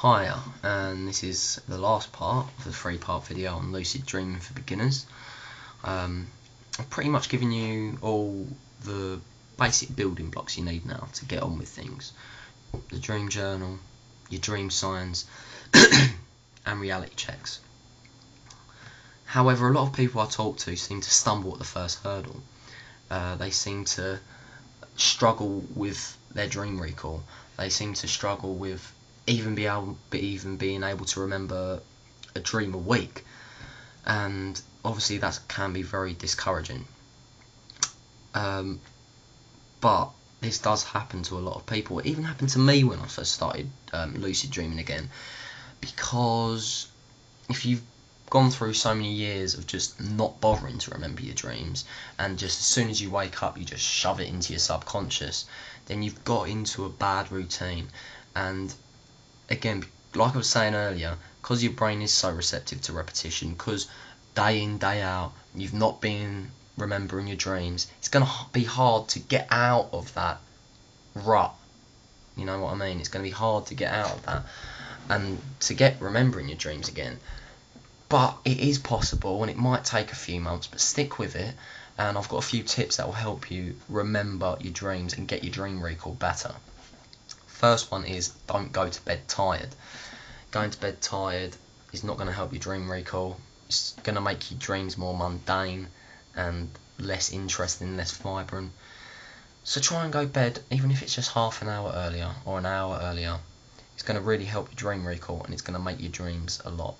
Hiya, and this is the last part of the 3-part video on lucid dreaming for beginners. I've pretty much given you all the basic building blocks you need now to get on with things. The dream journal, your dream signs, and reality checks. However, a lot of people I talk to seem to stumble at the first hurdle. They seem to struggle with their dream recall. They seem to struggle with even being able to remember a dream a week, and obviously that can be very discouraging. But this does happen to a lot of people. It even happened to me when I first started lucid dreaming again, because if you've gone through so many years of just not bothering to remember your dreams, and just as soon as you wake up you just shove it into your subconscious, then you've got into a bad routine. And again, like I was saying earlier, because your brain is so receptive to repetition, because day in, day out, you've not been remembering your dreams, it's going to be hard to get out of that rut. You know what I mean? It's going to be hard to get out of that and to get remembering your dreams again. But it is possible, and it might take a few months, but stick with it. And I've got a few tips that will help you remember your dreams and get your dream recall better. First one is, don't go to bed tired. Going to bed tired is not going to help your dream recall. It's going to make your dreams more mundane and less interesting, less vibrant. So try and go to bed, even if it's just half an hour earlier or an hour earlier. It's going to really help your dream recall, and it's going to make your dreams a lot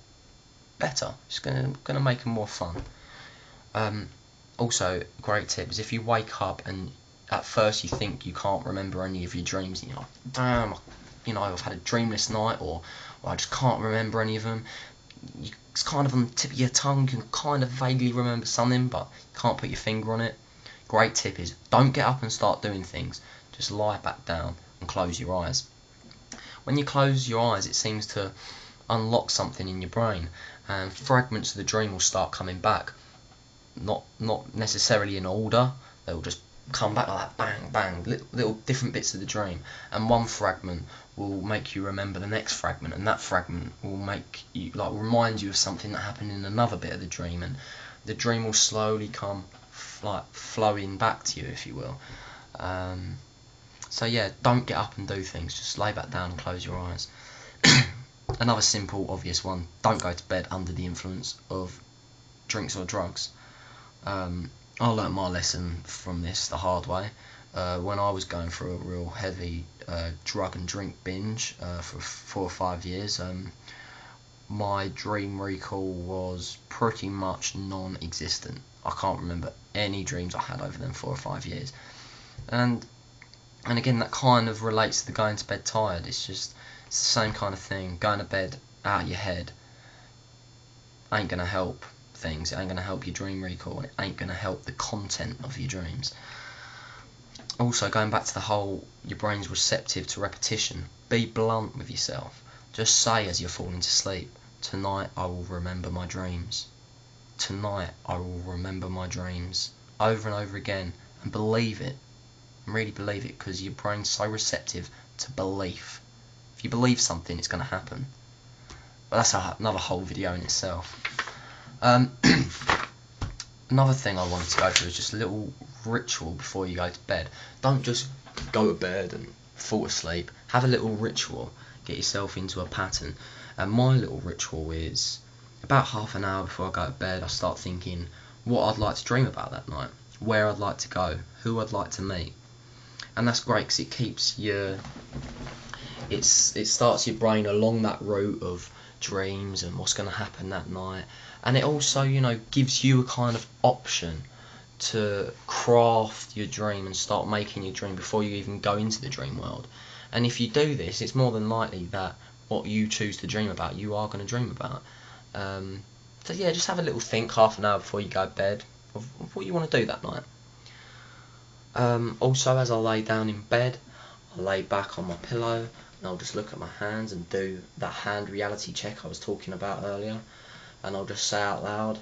better. It's going to make them more fun. Also, great tip is, if you wake up and at first you think you can't remember any of your dreams, and you're like, damn, I've had a dreamless night, or I just can't remember any of them. It's kind of on the tip of your tongue, you can kind of vaguely remember something, but you can't put your finger on it. Great tip is, don't get up and start doing things. Just lie back down and close your eyes. When you close your eyes, it seems to unlock something in your brain, and fragments of the dream will start coming back. Not necessarily in order, they'll just come back like that, bang, bang, little different bits of the dream, and one fragment will make you remember the next fragment, and that fragment will make you, remind you of something that happened in another bit of the dream, and the dream will slowly come flowing back to you, if you will. So yeah, don't get up and do things, just lay back down and close your eyes. Another simple, obvious one, don't go to bed under the influence of drinks or drugs. I learnt my lesson from this the hard way. When I was going through a real heavy drug and drink binge for 4 or 5 years, my dream recall was pretty much non-existent. I can't remember any dreams I had over them 4 or 5 years. And again, that kind of relates to the going to bed tired. It's the same kind of thing. Going to bed out of your head ain't going to help things. It ain't going to help your dream recall, and it ain't going to help the content of your dreams. Also, going back to the whole your brain's receptive to repetition, be blunt with yourself. Just say as you're falling to sleep, tonight I will remember my dreams. Tonight I will remember my dreams. Over and over again, and believe it. And really believe it, because your brain's so receptive to belief. If you believe something, it's going to happen. But that's another whole video in itself. Another thing I wanted to go through is just a little ritual before you go to bed. Don't just go to bed and fall asleep. Have a little ritual. Get yourself into a pattern. And my little ritual is, about half an hour before I go to bed, I start thinking what I'd like to dream about that night, where I'd like to go, who I'd like to meet. And that's great, because it keeps it starts your brain along that route of dreams and what's going to happen that night. And it also, gives you a kind of option to craft your dream and start making your dream before you even go into the dream world. And if you do this, it's more than likely that what you choose to dream about, you are going to dream about. So yeah, just have a little think half an hour before you go to bed of what you want to do that night. Also, as I lay down in bed, I lay back on my pillow, and I'll just look at my hands and do that hand reality check I was talking about earlier. And I'll just say out loud,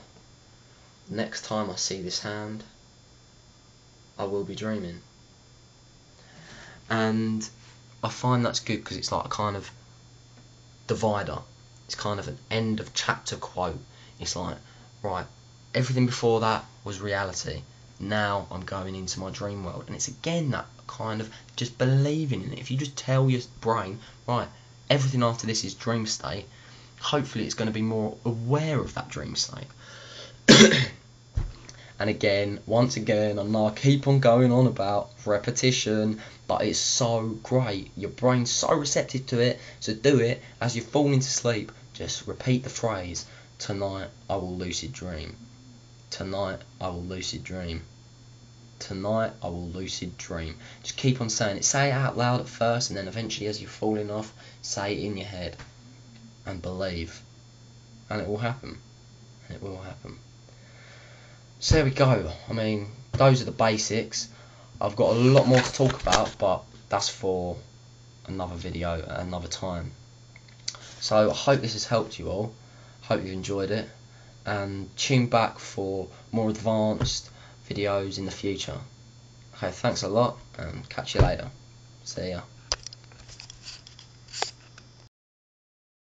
next time I see this hand, I will be dreaming. And I find that's good because it's like a kind of divider. It's kind of an end of chapter quote. It's like, right, everything before that was reality. Now I'm going into my dream world. And it's again that kind of just believing in it. If you just tell your brain, right, everything after this is dream state, hopefully it's going to be more aware of that dream state. And again, once again, I know I keep on going on about repetition, but it's so great. Your brain's so receptive to it, so do it as you fall into sleep. Just repeat the phrase, tonight I will lucid dream. Tonight I will lucid dream. Tonight I will lucid dream. Just keep on saying it. Say it out loud at first, and then eventually as you're falling off, say it in your head. And believe. And it will happen. And it will happen. So there we go. I mean, those are the basics. I've got a lot more to talk about, but that's for another video at another time. So I hope this has helped you all. Hope you've enjoyed it, and tune back for more advanced videos in the future. Okay, thanks a lot, and catch you later. See ya.